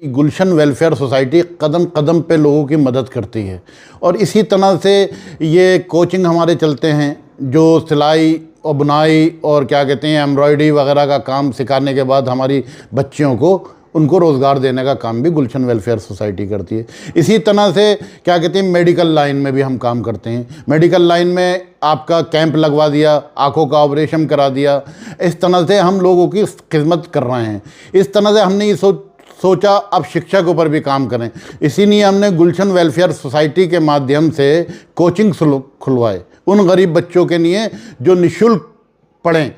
गुलशन welfare society कदम कदम पे लोगों की मदद करती है और इसी तरह से ये कोचिंग हमारे चलते हैं जो सिलाई और बुनाई और क्या कहते हैं एम्ब्रॉयडरी वगैरह का काम सिखाने के बाद हमारी बच्चियों को उनको रोज़गार देने का काम भी गुलशन वेलफेयर सोसाइटी करती है। इसी तरह से क्या कहते हैं मेडिकल लाइन में भी हम काम करते हैं। मेडिकल लाइन में आपका कैंप लगवा दिया, आँखों का ऑपरेशन करा दिया, इस तरह से हम लोगों की खिदमत कर रहे हैं। इस तरह से हमने ये सोचा अब शिक्षा के ऊपर भी काम करें, इसीलिए हमने गुलशन वेलफेयर सोसाइटी के माध्यम से कोचिंग खुलवाए उन गरीब बच्चों के लिए जो निःशुल्क पढ़ें,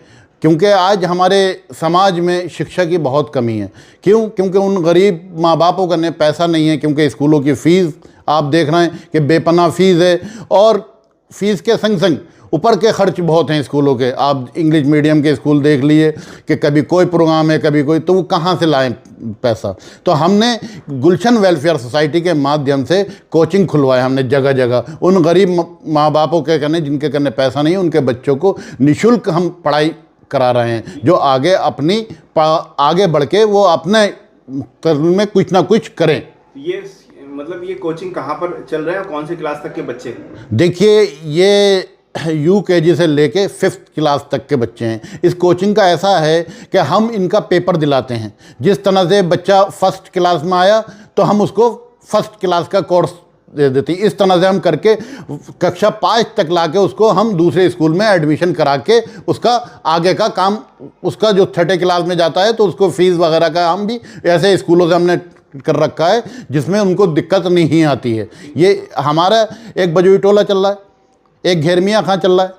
क्योंकि आज हमारे समाज में शिक्षा की बहुत कमी है। क्योंकि उन गरीब माँ बापों का ने पैसा नहीं है, क्योंकि स्कूलों की फ़ीस आप देख रहे हैं कि बेपनाह फ़ीस है और फ़ीस के संग संग ऊपर के खर्च बहुत हैं स्कूलों के। आप इंग्लिश मीडियम के स्कूल देख लिए कि कभी कोई प्रोग्राम है कभी कोई, तो वो कहाँ से लाएं पैसा। तो हमने गुलशन वेलफेयर सोसाइटी के माध्यम से कोचिंग खुलवाए हमने जगह जगह उन गरीब माँ बापों के करने जिनके करने पैसा नहीं है, उनके बच्चों को निःशुल्क हम पढ़ाई करा रहे हैं, जो आगे बढ़ के वो अपने कर्म में कुछ ना कुछ करें। ये कोचिंग कहाँ पर चल रहा है और कौन सी क्लास तक के बच्चे? देखिए ये UKG से लेके 5th क्लास तक के बच्चे हैं। इस कोचिंग का ऐसा है कि हम इनका पेपर दिलाते हैं। जिस तरह से बच्चा 1st क्लास में आया तो हम उसको 1st क्लास का कोर्स दे देती। इस तरह से हम करके कक्षा 5 तक लाके उसको हम दूसरे स्कूल में एडमिशन करा के उसका आगे का काम, उसका जो 3rd क्लास में जाता है तो उसको फीस वगैरह का हम भी ऐसे स्कूलों से हमने कर रखा है जिसमें उनको दिक्कत नहीं आती है। ये हमारा एक बजोई टोला चल रहा है, एक घेरमिया खां चल रहा है,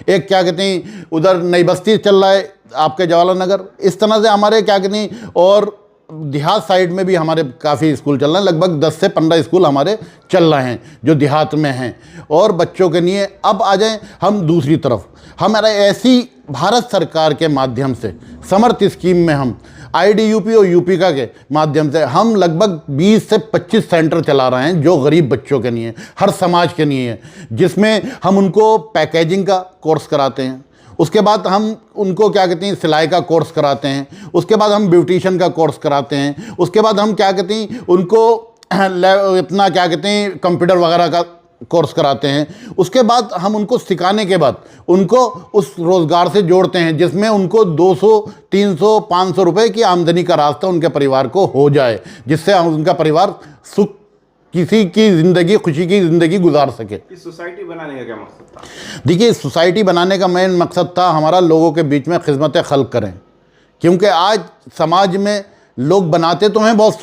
एक क्या कहते हैं उधर नई बस्ती चल रहा है आपके जवाहर नगर। इस तरह से हमारे क्या कहते हैं और देहात साइड में भी हमारे काफ़ी स्कूल चल रहे हैं। लगभग 10 से 15 स्कूल हमारे चल रहे हैं जो देहात में हैं और बच्चों के लिए। अब आ जाएं हम दूसरी तरफ, हमारा ऐसी भारत सरकार के माध्यम से समर्थ स्कीम में हम IDUP और यूपिका के माध्यम से हम लगभग 20 से 25 सेंटर चला रहे हैं जो गरीब बच्चों के लिए, हर समाज के लिए है, जिसमें हम उनको पैकेजिंग का कोर्स कराते हैं। उसके बाद हम उनको क्या कहते हैं सिलाई का कोर्स कराते हैं। उसके बाद हम ब्यूटिशियन का कोर्स कराते हैं। उसके बाद हम क्या कहते हैं उनको अपना क्या कहते हैं कंप्यूटर वगैरह का कोर्स कराते हैं। उसके बाद हम उनको सिखाने के बाद उनको उस रोज़गार से जोड़ते हैं जिसमें उनको 200, 300, 500 रुपए की आमदनी का रास्ता उनके परिवार को हो जाए, जिससे उनका परिवार सुख किसी की ज़िंदगी, खुशी की ज़िंदगी गुजार सके। इस सोसाइटी बनाने का क्या मकसद था? देखिए इस सोसाइटी बनाने का मेन मकसद था हमारा लोगों के बीच में खिदमत खल्क करें, क्योंकि आज समाज में लोग बनाते तो हैं बहुत